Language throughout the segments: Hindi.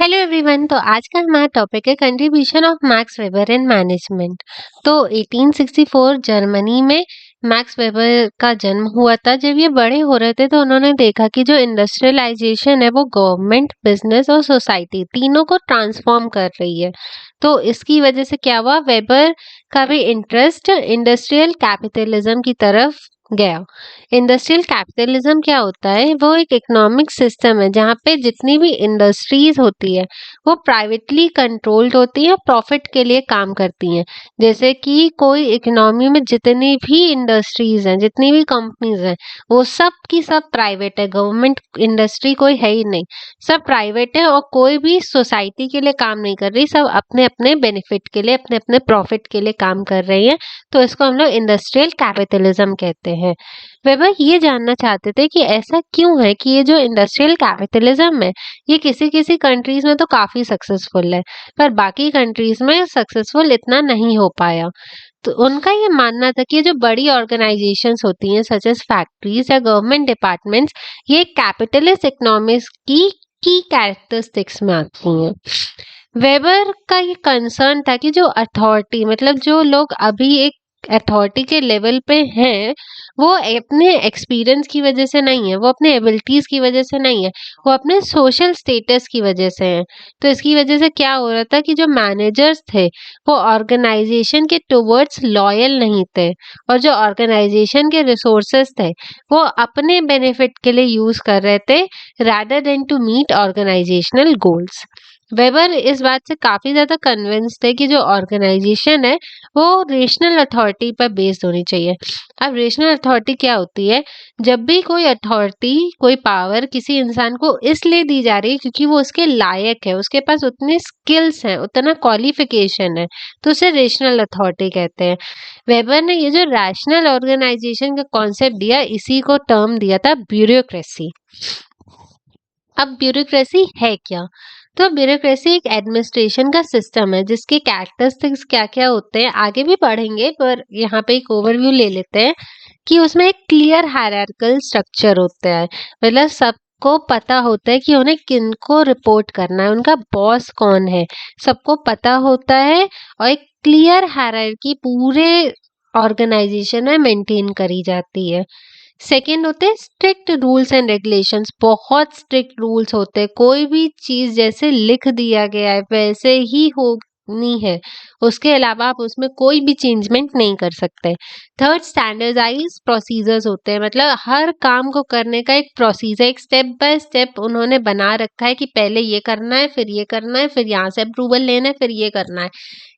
Hello everyone. तो आज का हमारा टॉपिक है contribution of max weber in management. तो 1864 जर्मनी में मैक्स वेबर का जन्म हुआ था। जब ये बड़े हो रहे थे तो उन्होंने देखा कि जो इंडस्ट्रियलाइजेशन है वो गवर्नमेंट, बिजनेस और सोसाइटी तीनों को ट्रांसफॉर्म कर रही है। तो इसकी वजह से क्या हुआ, वेबर का भी इंटरेस्ट इंडस्ट्रियल कैपिटलिज्म की तरफ गया। इंडस्ट्रियल कैपिटलिज्म क्या होता है, वो एक इकोनॉमिक सिस्टम है जहाँ पे जितनी भी इंडस्ट्रीज होती है वो प्राइवेटली कंट्रोल्ड होती है, प्रॉफिट के लिए काम करती हैं। जैसे कि कोई इकोनॉमी में जितनी भी इंडस्ट्रीज हैं, जितनी भी कंपनीज हैं, वो सब की सब प्राइवेट है। गवर्नमेंट इंडस्ट्री कोई है ही नहीं, सब प्राइवेट है और कोई भी सोसाइटी के लिए काम नहीं कर रही, सब अपने अपने बेनिफिट के लिए, अपने अपने प्रॉफिट के लिए काम कर रही है। तो इसको हम लोग इंडस्ट्रियल कैपिटलिज्म कहते हैं। वेबर ये जानना चाहते थे कि ऐसा क्यों है कि ये जो इंडस्ट्रियल कैपिटलिज्म है ये किसी किसी कंट्रीज में तो काफी सक्सेसफुल है, पर बाकी कंट्रीज में सक्सेसफुल इतना नहीं हो पाया। तो उनका ये मानना था कि ये जो बड़ी ऑर्गेनाइजेशंस होती हैं सच एज फैक्ट्रीज या गवर्नमेंट डिपार्टमेंट्स, ये कैपिटलिस्ट इकोनॉमिक्स की कैरेक्टरिस्टिक्स में आती हैं। वेबर का ये कंसर्न था कि जो अथॉरिटी, मतलब जो लोग अभी एक अथॉरिटी के लेवल पे हैं, वो अपने एक्सपीरियंस की वजह से नहीं है, वो अपने एबिलिटीज की वजह से नहीं है, वो अपने सोशल स्टेटस की वजह से है। तो इसकी वजह से क्या हो रहा था कि जो मैनेजर्स थे वो ऑर्गेनाइजेशन के टुवर्ड्स लॉयल नहीं थे, और जो ऑर्गेनाइजेशन के रिसोर्सेस थे वो अपने बेनिफिट के लिए यूज कर रहे थे rather than to meet organisational goals. Weber इस बात से काफी ज्यादा कन्विंस थे कि जो ऑर्गेनाइजेशन है वो रेशनल अथॉरिटी पर बेस्ड होनी चाहिए। अब रेशनल अथॉरिटी क्या होती है, जब भी कोई अथॉरिटी, कोई पावर किसी इंसान को इसलिए दी जा रही है क्योंकि वो उसके लायक है, उसके पास उतने स्किल्स हैं, उतना क्वालिफिकेशन है, तो उसे रेशनल अथॉरिटी कहते हैं। वेबर ने ये जो रैशनल ऑर्गेनाइजेशन का कॉन्सेप्ट दिया, इसी को टर्म दिया था ब्यूरोक्रेसी। अब ब्यूरोक्रेसी है क्या? तो ब्यूरोक्रेसी एक एडमिनिस्ट्रेशन का सिस्टम है जिसके कैरेक्टरिस्टिक्स क्या क्या होते हैं आगे भी पढ़ेंगे, पर यहाँ पे एक ओवरव्यू ले लेते हैं कि उसमें एक क्लियर हायरार्किकल स्ट्रक्चर होता है। मतलब सबको पता होता है कि उन्हें किनको रिपोर्ट करना है, उनका बॉस कौन है, सबको पता होता है, और एक क्लियर हायरार्की पूरे ऑर्गेनाइजेशन में मेंटेन करी जाती है। सेकेंड होते हैं स्ट्रिक्ट रूल्स एंड रेगुलेशंस। बहुत स्ट्रिक्ट रूल्स होते हैं, कोई भी चीज जैसे लिख दिया गया है वैसे ही होनी है, उसके अलावा आप उसमें कोई भी चेंजमेंट नहीं कर सकते। थर्ड, स्टैंडर्डाइज प्रोसीजर्स होते हैं, मतलब हर काम को करने का एक प्रोसीजर, एक स्टेप बाय स्टेप उन्होंने बना रखा है कि पहले ये करना है, फिर ये करना है, फिर यहाँ से अप्रूवल लेना है, फिर ये करना है।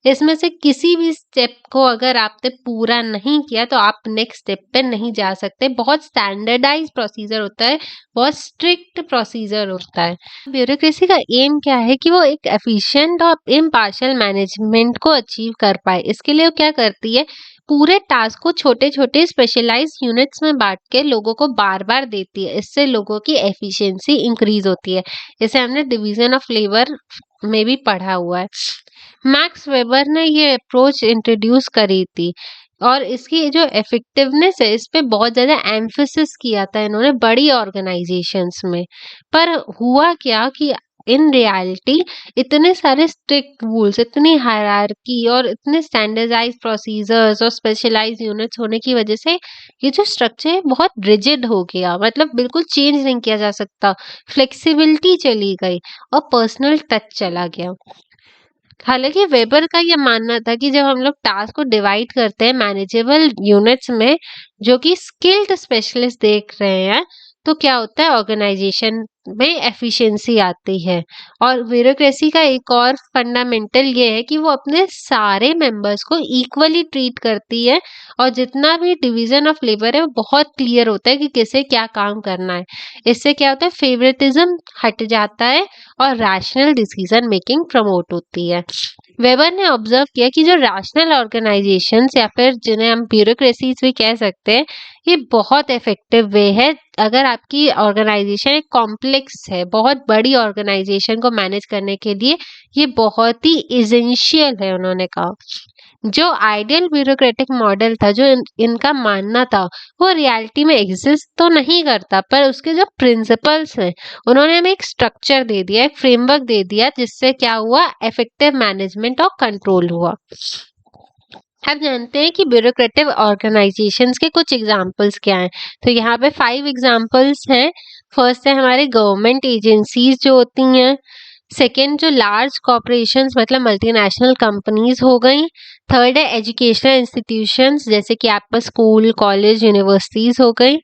इसमें से किसी भी स्टेप को अगर आपने पूरा नहीं किया तो आप नेक्स्ट स्टेप पे नहीं जा सकते। बहुत स्टैंडर्डाइज प्रोसीजर होता है, बहुत स्ट्रिक्ट प्रोसीजर होता है। ब्यूरोक्रेसी का एम क्या है कि वो एक एफिशिएंट और इम्पार्शियल मैनेजमेंट को अचीव कर पाए। इसके लिए वो क्या करती है, पूरे टास्क को छोटे छोटे स्पेशलाइज यूनिट्स में बांट के लोगों को बार बार देती है। इससे लोगों की एफिशिएंसी इंक्रीज होती है। इसे हमने डिवीजन ऑफ लेबर में भी पढ़ा हुआ है। मैक्स वेबर ने ये अप्रोच इंट्रोड्यूस करी थी, और इसकी जो इफेक्टिवनेस है इस पे बहुत ज़्यादा एम्फेसिस किया था इन्होंने बड़ी ऑर्गेनाइजेशंस में। पर हुआ क्या कि इन रियलिटी इतने सारे स्ट्रिक्ट रूल्स, इतनी हायरार्की और इतने स्टैंडर्डाइज प्रोसीजर्स और स्पेशलाइज यूनिट्स होने की वजह से ये जो स्ट्रक्चर है बहुत रिजिड हो गया, मतलब बिल्कुल चेंज नहीं किया जा सकता। फ्लेक्सिबिलिटी चली गई और पर्सनल टच चला गया। हालांकि वेबर का ये मानना था कि जब हम लोग टास्क को डिवाइड करते हैं मैनेजेबल यूनिट्स में, जो कि स्किल्ड स्पेशलिस्ट देख रहे हैं, तो क्या होता है, ऑर्गेनाइजेशन में एफिशिएंसी आती है। और ब्यूरोक्रेसी का एक और फंडामेंटल ये है कि वो अपने सारे मेंबर्स को इक्वली ट्रीट करती है, और जितना भी डिवीजन ऑफ लेबर है वो बहुत क्लियर होता है कि किसे क्या काम करना है। इससे क्या होता है, फेवरेटिज्म हट जाता है और रैशनल डिसीजन मेकिंग प्रमोट होती है। वेबर ने ऑब्जर्व किया कि जो रैशनल ऑर्गेनाइजेशंस, या फिर जिन्हें हम ब्यूरोक्रेसीज भी कह सकते हैं, ये बहुत इफेक्टिव वे है। अगर आपकी ऑर्गेनाइजेशन एक कॉम्प्लेक्स है, बहुत बड़ी ऑर्गेनाइजेशन को मैनेज करने के लिए ये बहुत ही इसेंशियल है, उन्होंने कहा। जो आइडियल ब्यूरोक्रेटिक मॉडल था, जो इनका मानना था, वो रियलिटी में एग्जिस्ट तो नहीं करता, पर उसके जो प्रिंसिपल्स हैं उन्होंने हमें एक स्ट्रक्चर दे दिया, एक फ्रेमवर्क दे दिया, जिससे क्या हुआ, इफेक्टिव मैनेजमेंट और कंट्रोल हुआ। आप जानते हैं कि ब्यूरोक्रेटिक ऑर्गेनाइजेशंस के कुछ एग्जाम्पल्स क्या हैं? तो यहाँ पे 5 एग्जाम्पल्स हैं। फर्स्ट है हमारे गवर्नमेंट एजेंसीज जो होती हैं। सेकेंड जो लार्ज कॉर्पोरेशंस मतलब मल्टीनेशनल कंपनीज हो गई। थर्ड है एजुकेशनल इंस्टीट्यूशंस जैसे कि आपका स्कूल, कॉलेज, यूनिवर्सिटीज हो गई।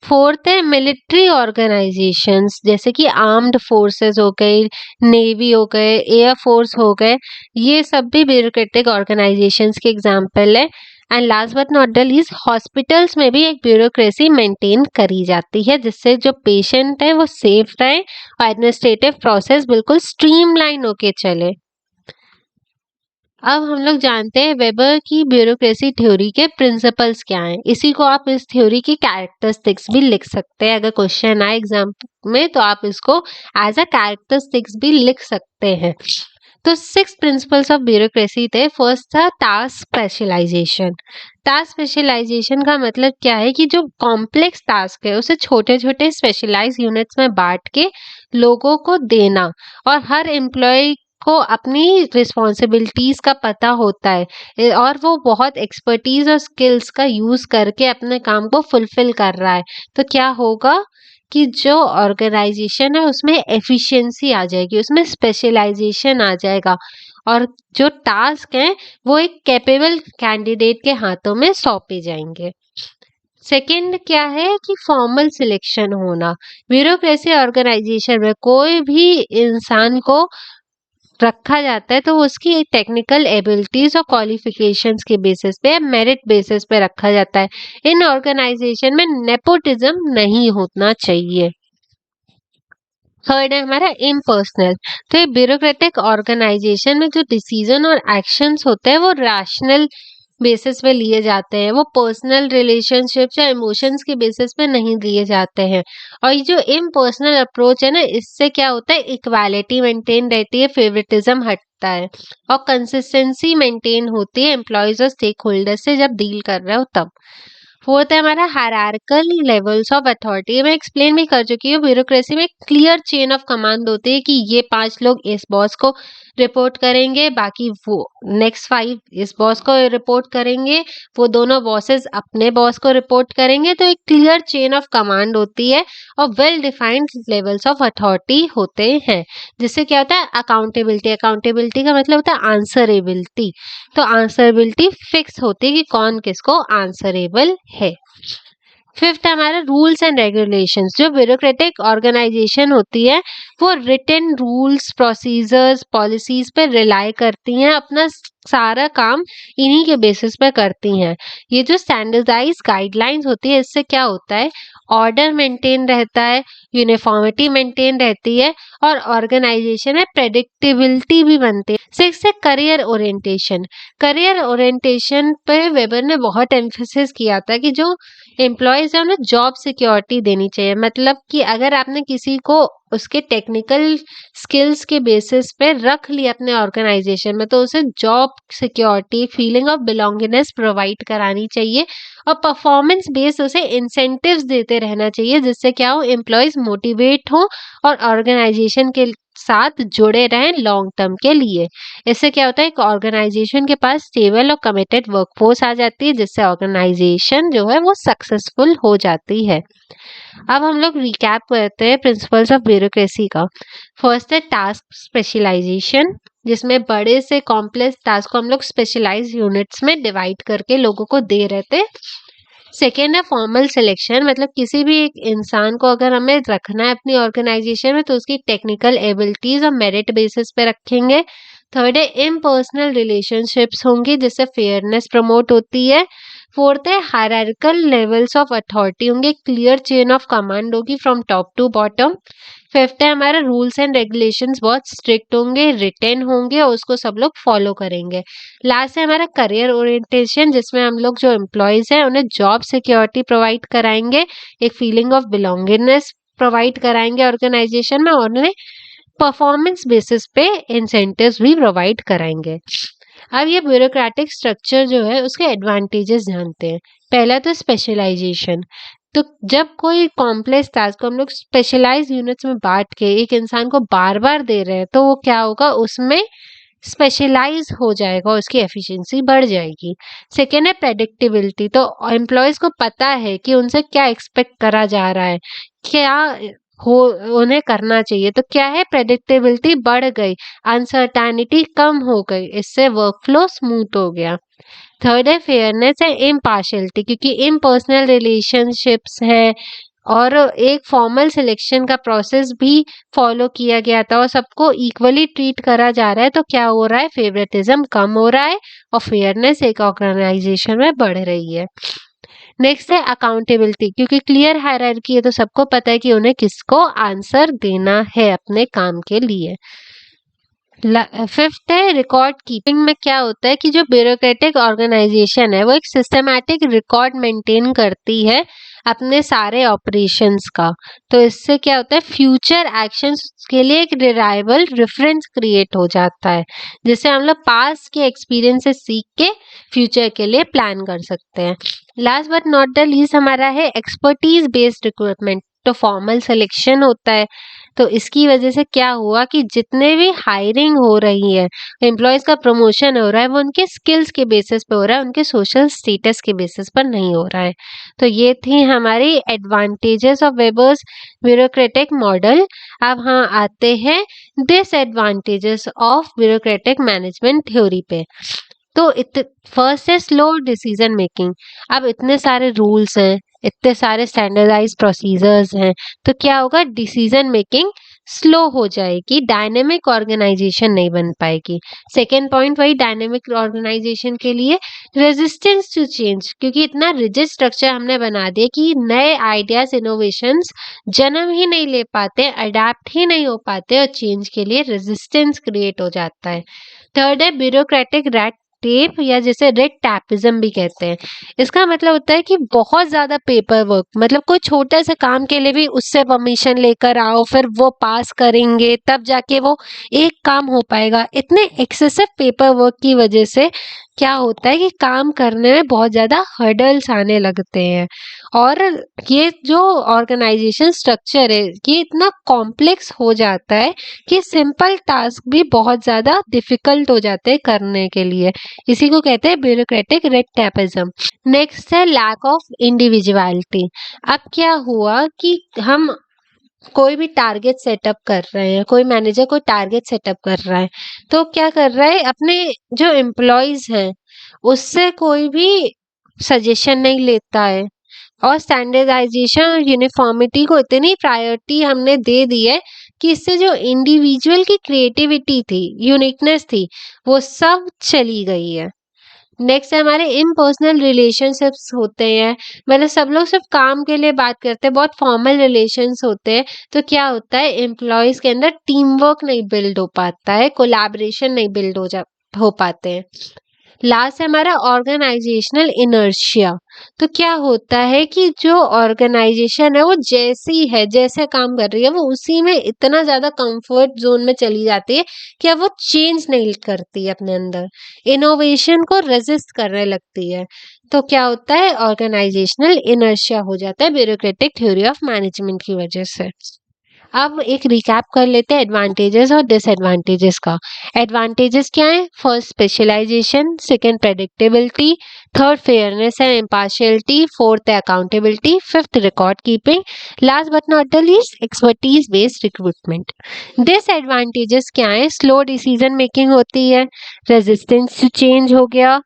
फोर्थ है मिलिट्री ऑर्गेनाइजेशंस जैसे कि आर्म्ड फोर्सेस हो गई, नेवी हो गए, एयर फोर्स हो गए, ये सब भी ब्यूरोक्रेटिक ऑर्गेनाइजेशंस के एग्जाम्पल है। And last but not the least hospitals में भी एक ब्यूरोक्रेसी मेंटेन करी जाती है, जिससे जो पेशेंट है वो सेफ रहे और एडमिनिस्ट्रेटिव प्रोसेस बिल्कुल स्ट्रीमलाइन होके चले। अब हम लोग जानते हैं वेबर की ब्यूरोक्रेसी थ्योरी के प्रिंसिपल्स क्या हैं। इसी को आप इस थ्योरी की कैरेक्टरिस्टिक्स भी लिख सकते हैं। अगर क्वेश्चन आए एग्जाम में तो आप इसको एज अ कैरेक्टरिस्टिक्स भी लिख सकते हैं। तो 6 प्रिंसिपल्स ऑफ ब्यूरोक्रेसी थे। फर्स्ट था टास्क स्पेशलाइजेशन। टास्क स्पेशलाइजेशन का मतलब क्या है कि जो कॉम्प्लेक्स टास्क है उसे छोटे छोटे स्पेशलाइज यूनिट्स में बांट के लोगों को देना, और हर एम्प्लॉय को अपनी रिस्पॉन्सिबिलिटीज का पता होता है और वो बहुत एक्सपर्टीज और स्किल्स का यूज करके अपने काम को फुलफिल कर रहा है। तो क्या होगा कि जो ऑर्गेनाइजेशन है उसमें एफिशिएंसी आ जाएगी, उसमें स्पेशलाइजेशन आ जाएगा, और जो टास्क है वो एक कैपेबल कैंडिडेट के हाथों में सौंपे जाएंगे। सेकंड क्या है कि फॉर्मल सिलेक्शन होना। ब्यूरोक्रेसी ऑर्गेनाइजेशन में कोई भी इंसान को रखा जाता है तो उसकी टेक्निकल एबिलिटीज और क्वालिफिकेशंस के बेसिस पे, मेरिट बेसिस पे रखा जाता है। इन ऑर्गेनाइजेशन में नेपोटिज्म नहीं होना चाहिए। थर्ड है हमारा इम्पर्सनल। तो ये ब्यूरोक्रेटिक ऑर्गेनाइजेशन में जो डिसीजन और एक्शंस होते हैं वो रैशनल बेसिस पे लिए जाते हैं, वो पर्सनल रिलेशनशिप्स या इमोशंस के बेसिस पे नहीं लिए जाते हैं। और ये जो इम्पर्सनल अप्रोच है ना, इससे क्या होता है, इक्वालिटी मेंटेन रहती है, फेवरेटिज्म हटता है और कंसिस्टेंसी मेंटेन होती है एम्प्लॉयज और स्टेक होल्डर से जब डील कर रहे हो तब। फोर्थ है हमारा हायरार्कल लेवल्स ऑफ अथॉरिटी। मैं एक्सप्लेन भी कर चुकी हूँ, ब्यूरोक्रेसी में क्लियर चेन ऑफ कमांड होती है कि ये 5 लोग इस बॉस को रिपोर्ट करेंगे, बाकी वो नेक्स्ट 5 इस बॉस को रिपोर्ट करेंगे, वो दोनों बॉसेस अपने बॉस को रिपोर्ट करेंगे। तो एक क्लियर चेन ऑफ कमांड होती है और well defined levels of authority होते हैं, जिससे क्या होता है, अकाउंटेबिलिटी। अकाउंटेबिलिटी का मतलब होता है आंसरेबिलिटी। तो आंसरेबिलिटी फिक्स होती है कि कौन किसको आंसरेबल है। फिफ्थ हमारा रूल्स एंड रेगुलेशंस। जो ब्यूरोक्रेटिक ऑर्गेनाइजेशन होती है वो रिटन रूल्स, प्रोसीजर्स, पॉलिसीज पे रिलाई करती हैं, अपना सारा काम इन्हीं के बेसिस पे करती हैं। ये जो स्टैंडर्डाइज गाइडलाइंस होती है इससे क्या होता है, ऑर्डर मेंटेन रहता है, यूनिफॉर्मिटी मेंटेन रहती है और ऑर्गेनाइजेशन में प्रेडिक्टेबिलिटी भी बनती है। सिक्स है करियर ओरिएंटेशन। करियर ओरिएंटेशन पे वेबर ने बहुत एम्फेसिस किया था कि जो एम्प्लॉयज है उन्हें जॉब सिक्योरिटी देनी चाहिए। मतलब कि अगर आपने किसी को उसके टेक्निकल स्किल्स के बेसिस पे रख लिया अपने ऑर्गेनाइजेशन में तो उसे job security, feeling of belongingness provide करानी चाहिए और परफॉर्मेंस बेस्ड उसे इंसेंटिव्स देते रहना चाहिए, जिससे क्या हो, एम्प्लॉयज मोटिवेट हो और ऑर्गेनाइजेशन के साथ जुड़े रहें लॉन्ग टर्म के लिए। इससे क्या होता है, एक ऑर्गेनाइजेशन के पास स्टेबल और कमिटेड वर्कफोर्स आ जाती है, जिससे ऑर्गेनाइजेशन जो है वो सक्सेसफुल हो जाती है। अब हम लोग रिकैप करते हैं प्रिंसिपल्स ऑफ ब्यूरोक्रेसी का। फर्स्ट है टास्क स्पेशलाइजेशन, जिसमें बड़े से कॉम्प्लेक्स टास्क को हम लोग स्पेशलाइज यूनिट्स में डिवाइड करके लोगों को दे रहे थे। सेकेंड है फॉर्मल सिलेक्शन, मतलब किसी भी एक इंसान को अगर हमें रखना है अपनी ऑर्गेनाइजेशन में तो उसकी टेक्निकल एबिलिटीज और मेरिट बेसिस पे रखेंगे। थर्ड है इम्पर्सनल रिलेशनशिप्स होंगी जिससे फेयरनेस प्रमोट होती है। फोर्थ है हायरार्किकल लेवल्स ऑफ अथॉरिटी होंगे, क्लियर चेन ऑफ कमांड होगी from top to bottom. Fifth है हमारा रूल्स एंड रेगुलेशंस बहुत स्ट्रिक्ट होंगे, रिटेन होंगे और उसको सब लोग फॉलो करेंगे। लास्ट है हमारा करियर ओरिएंटेशन, जिसमें हम लोग जो एम्प्लॉयज हैं उन्हें जॉब सिक्योरिटी प्रोवाइड कराएंगे, एक फीलिंग ऑफ बिलोंगिंगनेस प्रोवाइड कराएंगे ऑर्गेनाइजेशन में और उन्हें परफॉर्मेंस बेसिस पे इंसेंटिव्स भी प्रोवाइड कराएंगे। अब ये ब्यूरोक्रेटिक स्ट्रक्चर जो है उसके एडवांटेजेस जानते हैं। पहला तो स्पेशलाइजेशन। तो जब कोई कॉम्प्लेक्स टास्क को हम लोग स्पेशलाइज यूनिट्स में बांट के एक इंसान को बार बार दे रहे हैं तो वो क्या होगा, उसमें स्पेशलाइज हो जाएगा, उसकी एफिशिएंसी बढ़ जाएगी। सेकेंड है प्रेडिक्टेबिलिटी। तो एम्प्लॉयज को पता है कि उनसे क्या एक्सपेक्ट करा जा रहा है, क्या हो उन्हें करना चाहिए। तो क्या है, प्रेडिक्टेबिलिटी बढ़ गई, अनसर्टेनिटी कम हो गई, इससे वर्कफ्लो स्मूथ हो गया। थर्ड है फेयरनेस है इम्पार्शियलिटी, क्योंकि इम्पर्सनल रिलेशनशिप्स है और एक फॉर्मल सिलेक्शन का प्रोसेस भी फॉलो किया गया था और सबको इक्वली ट्रीट करा जा रहा है। तो क्या हो रहा है, फेवरेटिज्म कम हो रहा है और फेयरनेस एक ऑर्गेनाइजेशन में बढ़ रही है। नेक्स्ट है अकाउंटेबिलिटी, क्योंकि क्लियर हायरार्की है तो सबको पता है कि उन्हें किसको आंसर देना है अपने काम के लिए। फिफ्थ है रिकॉर्ड कीपिंग। में क्या होता है कि जो ब्यूरोक्रेटिक ऑर्गेनाइजेशन है वो एक सिस्टमैटिक रिकॉर्ड मेंटेन करती है अपने सारे ऑपरेशंस का। तो इससे क्या होता है, फ्यूचर एक्शंस के लिए एक रिलायबल रेफरेंस क्रिएट हो जाता है, जिससे हम लोग पास के एक्सपीरियंस से सीख के फ्यूचर के लिए प्लान कर सकते हैं। Last but not the least हमारा है एक्सपर्टीज बेस्ड रिक्रूटमेंट। तो फॉर्मल सिलेक्शन होता है, तो इसकी वजह से क्या हुआ कि जितने भी हायरिंग हो रही है, एम्प्लॉयज का प्रमोशन हो रहा है, वो उनके स्किल्स के बेसिस पे हो रहा है, उनके सोशल स्टेटस के बेसिस पर नहीं हो रहा है। तो ये थी हमारी advantages of Weber's bureaucratic model. अब हाँ आते हैं disadvantages of bureaucratic management theory पे। तो फर्स्ट है स्लो डिसीजन मेकिंग। अब इतने सारे रूल्स हैं, इतने सारे स्टैंडर्डाइज प्रोसीजर्स हैं, तो क्या होगा, डिसीजन मेकिंग स्लो हो जाएगी, डायनेमिक ऑर्गेनाइजेशन नहीं बन पाएगी। सेकेंड पॉइंट वही डायनेमिक ऑर्गेनाइजेशन के लिए रेजिस्टेंस टू चेंज, क्योंकि इतना रिजिड स्ट्रक्चर हमने बना दिया कि नए आइडियाज इनोवेशंस जन्म ही नहीं ले पाते, अडेप्ट ही नहीं हो पाते और चेंज के लिए रेजिस्टेंस क्रिएट हो जाता है। थर्ड है ब्यूरोक्रेटिक रेड टेप, या जिसे रेड टैपिज्म भी कहते हैं। इसका मतलब होता है कि बहुत ज्यादा पेपर वर्क, मतलब कोई छोटे से काम के लिए भी उससे परमिशन लेकर आओ, फिर वो पास करेंगे तब जाके वो एक काम हो पाएगा। इतने एक्सेसिव पेपर वर्क की वजह से क्या होता है कि काम करने में बहुत ज्यादा हर्डल्स आने लगते हैं और ये जो ऑर्गेनाइजेशन स्ट्रक्चर है ये इतना कॉम्प्लेक्स हो जाता है कि सिंपल टास्क भी बहुत ज़्यादा डिफिकल्ट हो जाते हैं करने के लिए। इसी को कहते हैं ब्यूरोक्रेटिक रेड टैपिज्म। नेक्स्ट है लैक ऑफ इंडिविजुअलिटी। अब क्या हुआ कि हम कोई भी टारगेट सेटअप कर रहे हैं, कोई मैनेजर कोई टारगेट सेटअप कर रहा है, तो क्या कर रहा है, अपने जो एम्प्लॉयज हैं उससे कोई भी सजेशन नहीं लेता है और स्टैंडर्डाइजेशन और यूनिफॉर्मिटी को इतनी प्रायोरिटी हमने दे दी है कि इससे जो इंडिविजुअल की क्रिएटिविटी थी, यूनिकनेस थी, वो सब चली गई है। नेक्स्ट है हमारे इम्पर्सनल रिलेशनशिप्स होते हैं, मतलब सब लोग सिर्फ काम के लिए बात करते हैं, बहुत फॉर्मल रिलेशंस होते हैं। तो क्या होता है, एम्प्लॉयज के अंदर टीम वर्क नहीं बिल्ड हो पाता है, कोलैबोरेशन नहीं बिल्ड हो पाते हैं। लास्ट है हमारा ऑर्गेनाइजेशनल इनर्शिया। तो क्या होता है कि जो ऑर्गेनाइजेशन है वो जैसी है, जैसे काम कर रही है, वो उसी में इतना ज्यादा कंफर्ट जोन में चली जाती है कि अब वो चेंज नहीं करती है, अपने अंदर इनोवेशन को रेजिस्ट करने लगती है। तो क्या होता है, ऑर्गेनाइजेशनल इनर्शिया हो जाता है ब्यूरोक्रेटिक थ्योरी ऑफ मैनेजमेंट की वजह से। अब एक रिकैप कर लेते हैं एडवांटेजेस और डिसएडवांटेजेस का। एडवांटेजेस क्या है, first specialization, second predictability, third fairness and impartiality, fourth है accountability, fifth record keeping, last but not the least expertise based recruitment. Disadvantages क्या है, स्लो डिसीजन मेकिंग होती है, रेजिस्टेंस चेंज हो गया,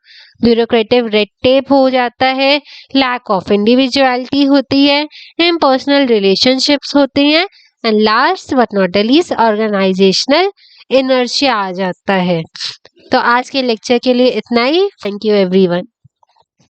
ब्यूरोक्रेटिव रेड टेप हो जाता है, लैक ऑफ इंडिविजुअलिटी होती है, इम्पर्सनल रिलेशनशिप्स होती हैं and last but not the least organisational inertia आ जाता है। तो आज के लेक्चर के लिए इतना ही। Thank you everyone.